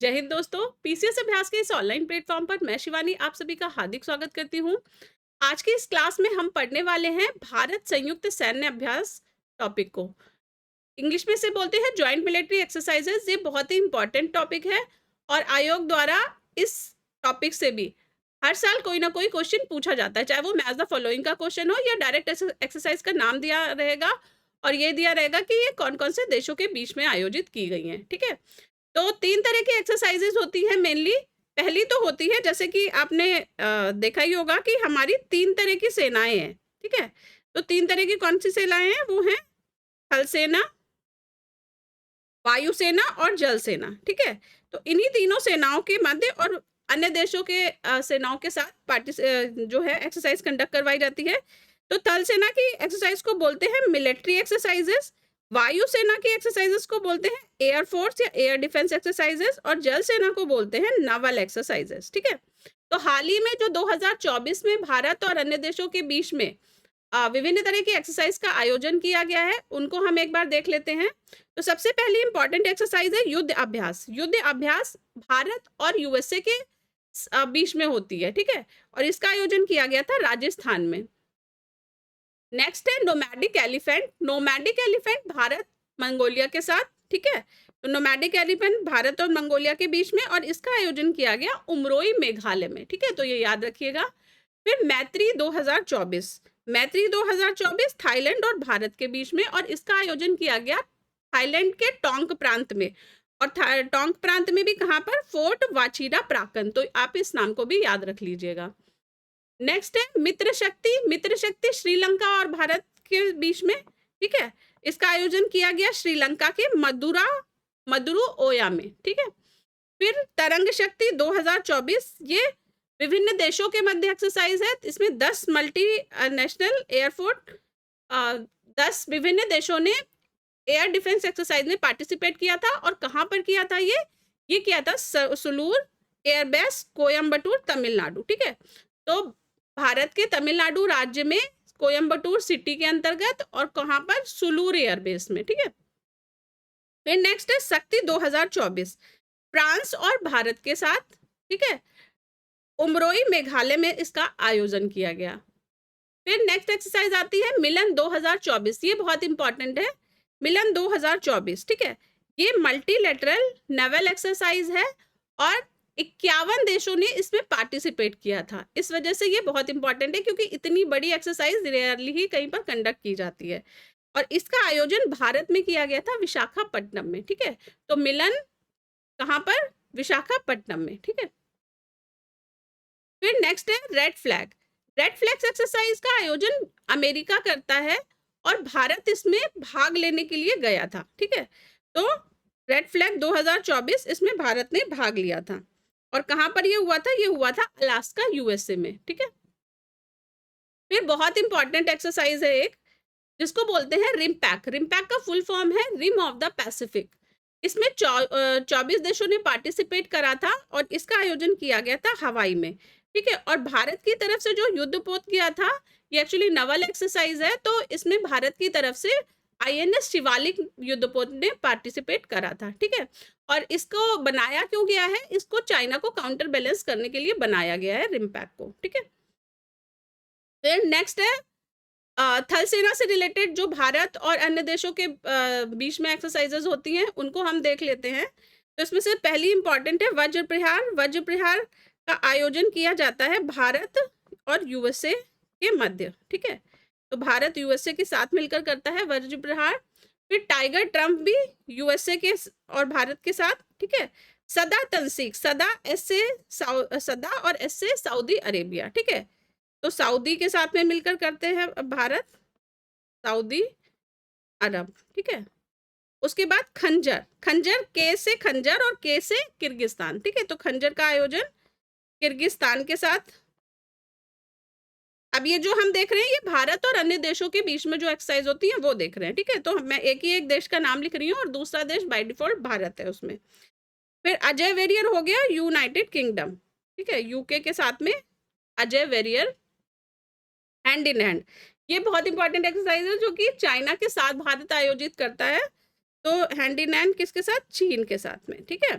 जय हिंद दोस्तों, पीसीएस अभ्यास के इस ऑनलाइन प्लेटफॉर्म पर मैं शिवानी आप सभी का हार्दिक स्वागत करती हूँ। आज की इस क्लास में हम पढ़ने वाले हैं भारत संयुक्त सैन्य अभ्यास टॉपिक को। इंग्लिश में इसे बोलते हैं जॉइंट मिलिट्री एक्सरसाइजेज। ये बहुत ही इंपॉर्टेंट टॉपिक है और आयोग द्वारा इस टॉपिक से भी हर साल कोई ना कोई क्वेश्चन पूछा जाता है, चाहे वो मैच द फॉलोइंग का क्वेश्चन हो या डायरेक्ट एक्सरसाइज का नाम दिया रहेगा और ये दिया रहेगा कि ये कौन कौन से देशों के बीच में आयोजित की गई हैं। ठीक है, तो 3 तरह की एक्सरसाइजेज होती हैं मेनली। पहली तो होती है जैसे कि आपने देखा ही होगा कि हमारी 3 तरह की सेनाएँ हैं, ठीक है? तो 3 तरह की कौन-सी सेनाएँ हैं? वो हैं थल सेना, वायुसेना और जल सेना, ठीक है? तो इन्हीं तीनों सेनाओं के मध्य और अन्य देशों के सेनाओं के साथ जो है एक्सरसाइज कंडक्ट करवाई जाती है। तो थल सेना की एक्सरसाइज को बोलते हैं मिलिट्री एक्सरसाइजेस, वायुसेना की एक्सरसाइजेस को बोलते हैं एयर फोर्स या एयर डिफेंस एक्सरसाइजेस और जल सेना को बोलते हैं नावल एक्सरसाइजेस, ठीक है? तो हाल ही में जो 2024 में भारत और अन्य देशों के बीच में विभिन्न तरह की एक्सरसाइज का आयोजन किया गया है, उनको हम एक बार देख लेते हैं। तो सबसे पहली इंपॉर्टेंट एक्सरसाइज है युद्ध अभ्यास। युद्ध अभ्यास भारत और यूएसए के बीच में होती है, ठीक है? और इसका आयोजन किया गया था राजस्थान में। नेक्स्ट है nomadic elephant. Nomadic elephant Bharat Mongolia के साथ, ठीक है? तो नोमैडिक एलिफेंट भारत और मंगोलिया के बीच में और इसका आयोजन किया गया उमरोई मेघालय में, ठीक है? तो ये याद रखिएगा। फिर मैत्री 2024। मैत्री 2024 थाईलैंड और भारत के बीच में और इसका आयोजन किया गया थाईलैंड के टोंक प्रांत में। और टोंक प्रांत में भी कहाँ पर? फोर्ट वाचीरा प्राकन। तो आप इस नाम को भी याद रख लीजिएगा। नेक्स्ट है मित्र शक्ति। मित्र शक्ति श्रीलंका और भारत के बीच में, ठीक है? इसका आयोजन किया गया श्रीलंका के मदुरु ओया में, ठीक है? फिर तरंग शक्ति 2024, ये विभिन्न देशों के मध्य एक्सरसाइज है। इसमें 10 मल्टी नेशनल एयरफोर्स 10 विभिन्न देशों ने एयर डिफेंस एक्सरसाइज में पार्टिसिपेट किया था। और कहाँ पर किया था? ये किया था सुलूर एयरबेस, कोयम्बटूर, तमिलनाडु, ठीक है? तो भारत के तमिलनाडु राज्य में कोयम्बटूर सिटी के अंतर्गत और कहाँ पर? सुलूर एयरबेस में, ठीक है? फिर नेक्स्ट है शक्ति 2024, फ्रांस और भारत के साथ, ठीक है? उमरोई मेघालय में इसका आयोजन किया गया। फिर नेक्स्ट एक्सरसाइज आती है मिलन 2024। ये बहुत इंपॉर्टेंट है, मिलन 2024, ठीक है? ये मल्टीलेटरल नेवल एक्सरसाइज है और 51 देशों ने इसमें पार्टिसिपेट किया था। इस वजह से ये बहुत इंपॉर्टेंट है क्योंकि इतनी बड़ी एक्सरसाइज रेयरली ही कहीं पर कंडक्ट की जाती है। और इसका आयोजन भारत में किया गया था विशाखापट्टनम में, ठीक है? तो मिलन कहाँ पर? विशाखापट्टनम में, ठीक है? फिर नेक्स्ट है red flag. Red flag exercise का आयोजन अमेरिका करता है और भारत इसमें भाग लेने के लिए गया था, ठीक है? तो रेड फ्लैग 2024 इसमें भारत ने भाग लिया था। और कहाँ पर ये हुआ था? ये हुआ था अलास्का, यूएसए में, ठीक है? फिर बहुत इंपॉर्टेंट एक्सरसाइज है एक, जिसको बोलते हैं रिमपैक। रिमपैक का फुल फॉर्म है रिम ऑफ द पैसिफिक। इसमें 24 देशों ने पार्टिसिपेट करा था और इसका आयोजन किया गया था हवाई में, ठीक है? और भारत की तरफ से जो युद्धपोत किया था, ये एक्चुअली नवल एक्सरसाइज है। तो इसमें भारत की तरफ से आईएनएस शिवालिक युद्धपोत ने पार्टिसिपेट करा था, ठीक है? और इसको बनाया क्यों गया है? इसको चाइना को काउंटर बैलेंस करने के लिए बनाया गया है रिमपैक को, ठीक है? फिर नेक्स्ट है थल सेना से रिलेटेड जो भारत और अन्य देशों के बीच में एक्सरसाइजेज होती हैं, उनको हम देख लेते हैं। तो इसमें से पहली इंपॉर्टेंट है वज्र प्रहार। वज्र प्रहार का आयोजन किया जाता है भारत और यूएसए के मध्य, ठीक है? तो भारत यूएसए के साथ मिलकर करता है वज्र प्रहार। फिर टाइगर ट्रम्प भी यूएसए के और भारत के साथ, ठीक है? सदा तंसीक, सदा सदा और एस से सऊदी अरेबिया, ठीक है? तो सऊदी के साथ में मिलकर करते हैं भारत, सऊदी अरब, ठीक है? उसके बाद खंजर। खंजर के से खंजर और के से किर्गिस्तान, ठीक है? तो खंजर का आयोजन किर्गिस्तान के साथ। अब ये जो हम देख रहे हैं ये भारत और अन्य देशों के बीच में जो एक्सरसाइज होती है वो देख रहे हैं, ठीक है? तो मैं एक ही एक देश का नाम लिख रही हूँ और दूसरा देश बाय डिफॉल्ट भारत है उसमें। फिर अजय वेरियर हो गया यूनाइटेड किंगडम, ठीक है? यूके के साथ में Ajay warrior hand in hand. ये बहुत इंपॉर्टेंट एक्सरसाइज है जो कि चाइना के साथ भारत आयोजित करता है। तो हैंड इन हैंड किसके साथ? चीन के साथ में, ठीक है?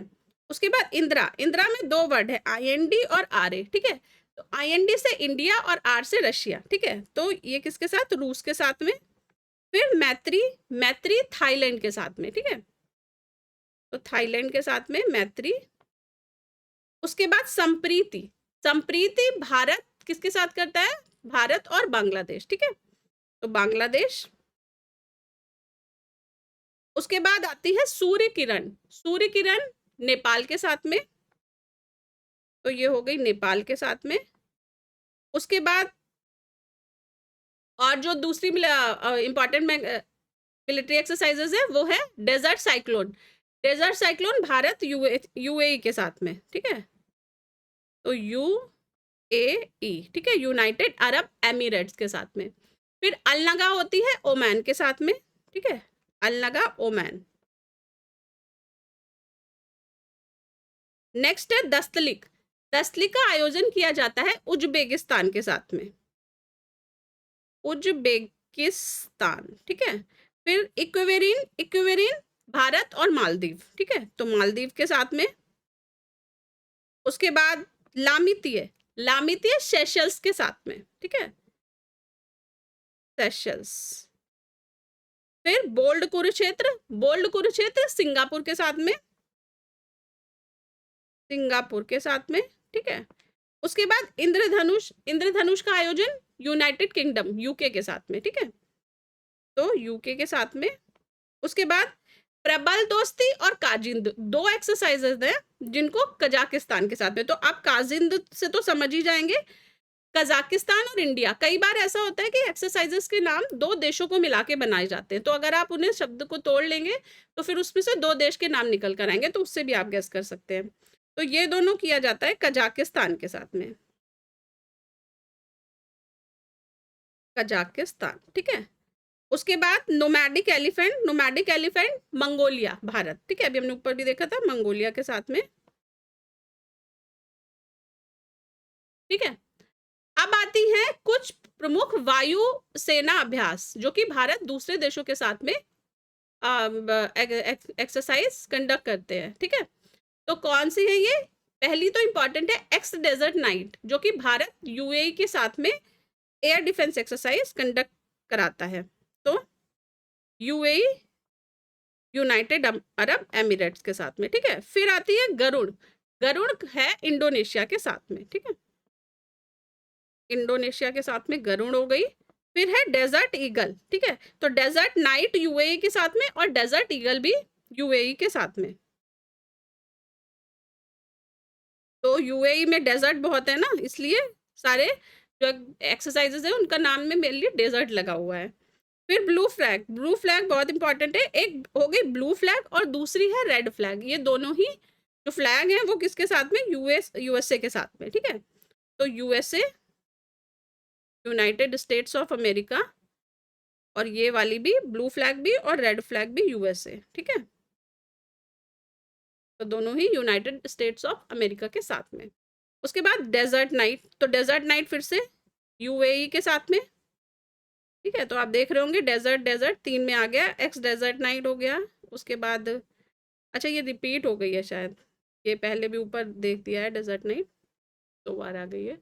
उसके बाद इंदिरा, इंदिरा में 2 वर्ड है, IND और RA, ठीक है। तो IND से इंडिया और R से रशिया, ठीक है। तो ये किसके साथ? रूस के साथ में। फिर मैत्री, मैत्री थाईलैंड के साथ में, ठीक है। तो थाईलैंड के साथ में मैत्री। उसके बाद संप्रीति, संप्रीति भारत किसके साथ करता है? भारत और बांग्लादेश, ठीक है। तो बांग्लादेश। उसके बाद आती है सूर्य किरण, सूर्य किरण नेपाल के साथ में। तो ये हो गई नेपाल के साथ में। उसके बाद और जो दूसरी इंपॉर्टेंट मिलिट्री एक्सरसाइजेज है वो है desert cyclone, desert cyclone Bharat UAE के साथ में, ठीक है। तो यूएई, ठीक है, यूनाइटेड अरब एमिरेट्स के साथ में। फिर अलनगा होती है ओमान के साथ में, ठीक है, अलनगा ओमान। नेक्स्ट है दस्तलिक, दस्तलिक का आयोजन किया जाता है उज्बेकिस्तान के साथ में, उज्बेकिस्तान, ठीक है। फिर इक्वेरिन, इक्वेरिन भारत और मालदीव, ठीक है, तो मालदीव के साथ में। उसके बाद लामितीय, लामितीय सेशल्स के साथ में, ठीक है, सेशल्स। फिर bold Kurukshetra, bold Kurukshetra Singapore के साथ में, सिंगापुर के साथ में, ठीक है। उसके बाद इंद्रधनुष, इंद्रधनुष का आयोजन यूनाइटेड किंगडम यूके के साथ में, ठीक है, तो यूके के साथ में। उसके बाद प्रबल दोस्ती और काजिंद, 2 एक्सरसाइजेज हैं जिनको कजाकिस्तान के साथ में। तो आप काजिंद से तो समझ ही जाएंगे, कजाकिस्तान और इंडिया, कई बार ऐसा होता है कि एक्सरसाइजेस के नाम 2 देशों को मिला के बनाए जाते हैं, तो अगर आप उन्हें शब्द को तोड़ लेंगे तो फिर उसमें से 2 देश के नाम निकल कर आएंगे, तो उससे भी आप गेस कर सकते हैं। तो ये दोनों किया जाता है कजाकिस्तान के साथ में, कजाकिस्तान, ठीक है। उसके बाद nomadic elephant, nomadic elephant Mongolia Bharat, ठीक है, अभी हमने ऊपर भी देखा था, मंगोलिया के साथ में, ठीक है। अब आती है कुछ प्रमुख वायु सेना अभ्यास जो कि भारत दूसरे देशों के साथ में एक्सरसाइज कंडक्ट करते हैं, ठीक है। तो कौन सी है ये? पहली तो इंपॉर्टेंट है एक्स डेजर्ट नाइट, जो कि भारत यूएई के साथ में एयर डिफेंस एक्सरसाइज कंडक्ट कराता है। तो यूएई यूनाइटेड अरब एमिरेट्स के साथ में, ठीक है। फिर आती है गरुड़, गरुड़ है इंडोनेशिया के साथ में, ठीक है, इंडोनेशिया के साथ में गरुड़ हो गई। फिर है डेजर्ट ईगल, ठीक है, तो डेजर्ट नाइट यूएई के साथ में और डेजर्ट ईगल भी यूएई के साथ में। तो यूएई में डेजर्ट बहुत है ना, इसलिए सारे जो एक्सरसाइजेज है उनका नाम में मेनली डेजर्ट लगा हुआ है। फिर ब्लू फ्लैग, ब्लू फ्लैग बहुत इंपॉर्टेंट है, एक हो गई ब्लू फ्लैग और दूसरी है रेड फ्लैग, ये दोनों ही जो फ्लैग हैं वो किसके साथ में? यूएसए के साथ में, ठीक है। तो USA, United states of America, और ये वाली भी ब्लू फ्लैग भी और रेड फ्लैग भी यूएसए, ठीक है। तो दोनों ही यूनाइटेड स्टेट्स ऑफ अमेरिका के साथ में। उसके बाद डेजर्ट नाइट, तो डेजर्ट नाइट फिर से यूएई के साथ में, ठीक है। तो आप देख रहे होंगे डेजर्ट डेजर्ट 3 में आ गया, एक्स डेजर्ट नाइट हो गया। उसके बाद अच्छा ये रिपीट हो गई है शायद, ये पहले भी ऊपर देख दिया है डेजर्ट नाइट, 2 बार आ गई है।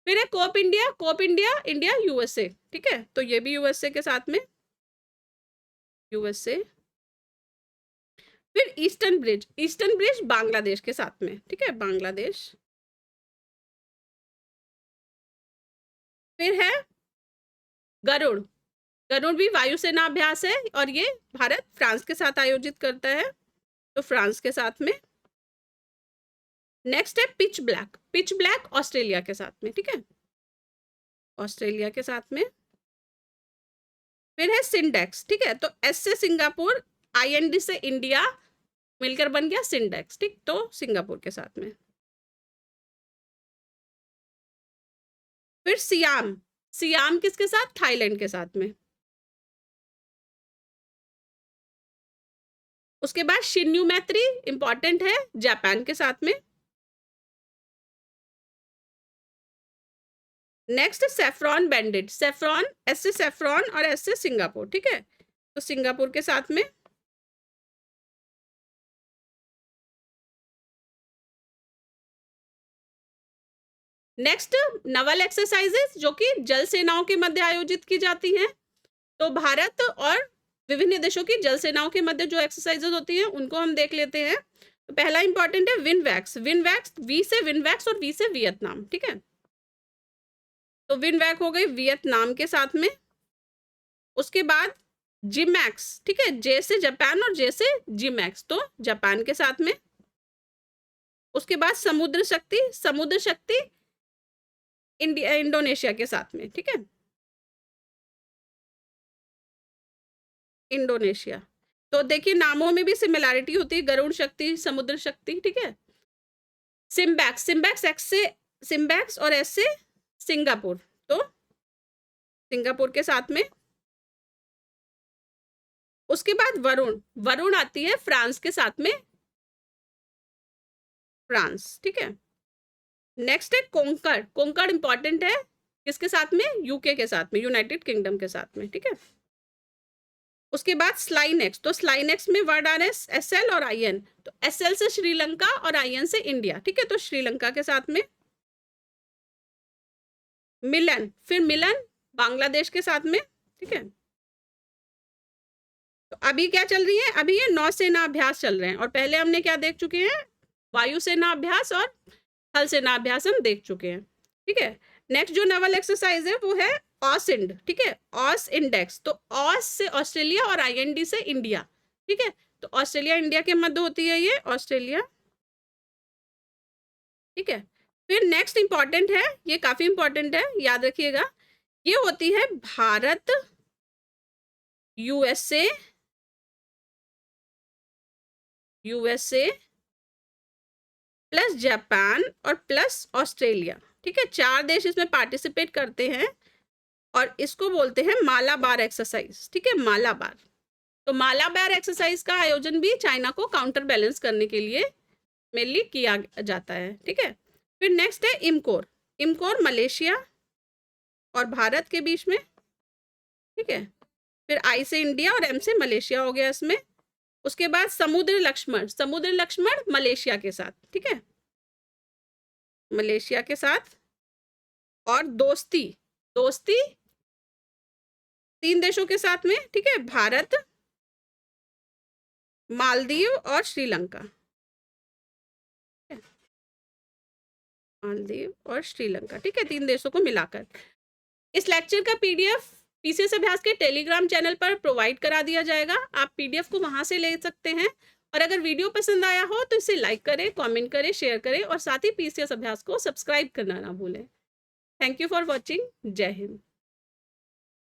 फिर है cope India, cope India India USA, ठीक है, तो ये भी यूएसए के साथ में, यूएसए। फिर eastern bridge, eastern bridge Bangladesh के साथ में, ठीक है, बांग्लादेश। फिर है गरुड़, गरुड़ भी वायुसेना अभ्यास है और ये भारत फ्रांस के साथ आयोजित करता है, तो फ्रांस के साथ में। नेक्स्ट है pitch black, pitch black Australia के साथ में, ठीक है, ऑस्ट्रेलिया के साथ में। फिर है सिंडेक्स, ठीक है, तो एस से सिंगापुर, आईएनडी से इंडिया मिलकर बन गया सिंडेक्स, ठीक, तो सिंगापुर के साथ में। फिर सियाम, सियाम किसके साथ? थाईलैंड के साथ में। उसके बाद शिन्यू मैत्री इंपॉर्टेंट है, जापान के साथ में। नेक्स्ट सेफ्रॉन बैंडेड, सेफ्रॉन एस से सेफ्रॉन और एस से सिंगापुर, ठीक है, तो सिंगापुर के साथ में। नेक्स्ट नवल एक्सरसाइजेस जो कि जल सेनाओं के मध्य आयोजित की जाती हैं। तो भारत और विभिन्न देशों की जल सेनाओं के मध्य जो एक्सरसाइजेस होती हैं उनको हम देख लेते हैं। तो पहला इंपॉर्टेंट है विनवैक्स। विनवैक्स, वी से विनवैक्स और वी से वियतनाम, ठीक है। तो विनवैक हो गई वियतनाम के साथ में। उसके बाद जिमैक्स, ठीक है, जे से जापान और जे से जिमैक्स, तो जापान के साथ में। उसके बाद समुद्र शक्ति इंडिया इंडोनेशिया के साथ में, ठीक है, इंडोनेशिया। तो देखिए नामों में भी सिमिलैरिटी होती है, गरुड़ शक्ति, समुद्र शक्ति, ठीक है। सिम्बैक्स, सिम्बैक्स एक्स से सिम्बैक्स और एस से सिंगापुर, तो सिंगापुर के साथ में। उसके बाद वरुण, वरुण आती है फ्रांस के साथ में, फ्रांस, ठीक है। नेक्स्ट है कोंकण। कोंकण इंपॉर्टेंट है किसके साथ में? यूके के साथ में, यूनाइटेड किंगडम के साथ में, ठीक है। उसके बाद स्लाइनेक्स। तो स्लाइनेक्स में वर्ड आ रहे हैं एसएल और आईएन। तो एसएल से श्रीलंका और आईएन से इंडिया, ठीक है, तो श्रीलंका के साथ में। मिलन, फिर मिलन बांग्लादेश के साथ में, ठीक है। तो अभी क्या चल रही है? अभी ये नौसेना अभ्यास चल रहे हैं, और पहले हमने क्या देख चुके हैं? वायुसेना अभ्यास और थल सेना अभ्यास हम देख चुके हैं, ठीक है। नेक्स्ट जो नवल एक्सरसाइज है वो है ऑसिंड, ठीक है, ऑस इंडेक्स। तो ऑस से ऑस्ट्रेलिया और आईएनडी से इंडिया, ठीक है। तो ऑस्ट्रेलिया इंडिया के मध्य होती है ये ऑस्ट्रेलिया, ठीक है। फिर नेक्स्ट इंपॉर्टेंट है, ये काफी इंपॉर्टेंट है, याद रखिएगा, ये होती है भारत यूएसए प्लस जापान और प्लस ऑस्ट्रेलिया, ठीक है। 4 देश इसमें पार्टिसिपेट करते हैं और इसको बोलते हैं मालाबार एक्सरसाइज, ठीक है, मालाबार। तो मालाबार एक्सरसाइज का आयोजन भी चाइना को काउंटर बैलेंस करने के लिए मेनली किया जाता है, ठीक है। फिर नेक्स्ट है इमकोर। इमकोर मलेशिया और भारत के बीच में, ठीक है। फिर आई से इंडिया और एम से मलेशिया हो गया इसमें। उसके बाद समुद्र लक्ष्मण, समुद्र लक्ष्मण मलेशिया के साथ, ठीक है, मलेशिया के साथ। और दोस्ती, दोस्ती 3 देशों के साथ में, ठीक है, भारत, मालदीव और श्रीलंका, मालदीव और श्रीलंका, ठीक है, 3 देशों को मिलाकर। इस लेक्चर का पीडीएफ पीसीएस अभ्यास के टेलीग्राम चैनल पर प्रोवाइड करा दिया जाएगा, आप पीडीएफ को वहां से ले सकते हैं। और अगर वीडियो पसंद आया हो तो इसे लाइक करें, कमेंट करें, शेयर करें और साथ ही पीसीएस अभ्यास को सब्सक्राइब करना ना भूलें। Thank you for watching. जय हिंद।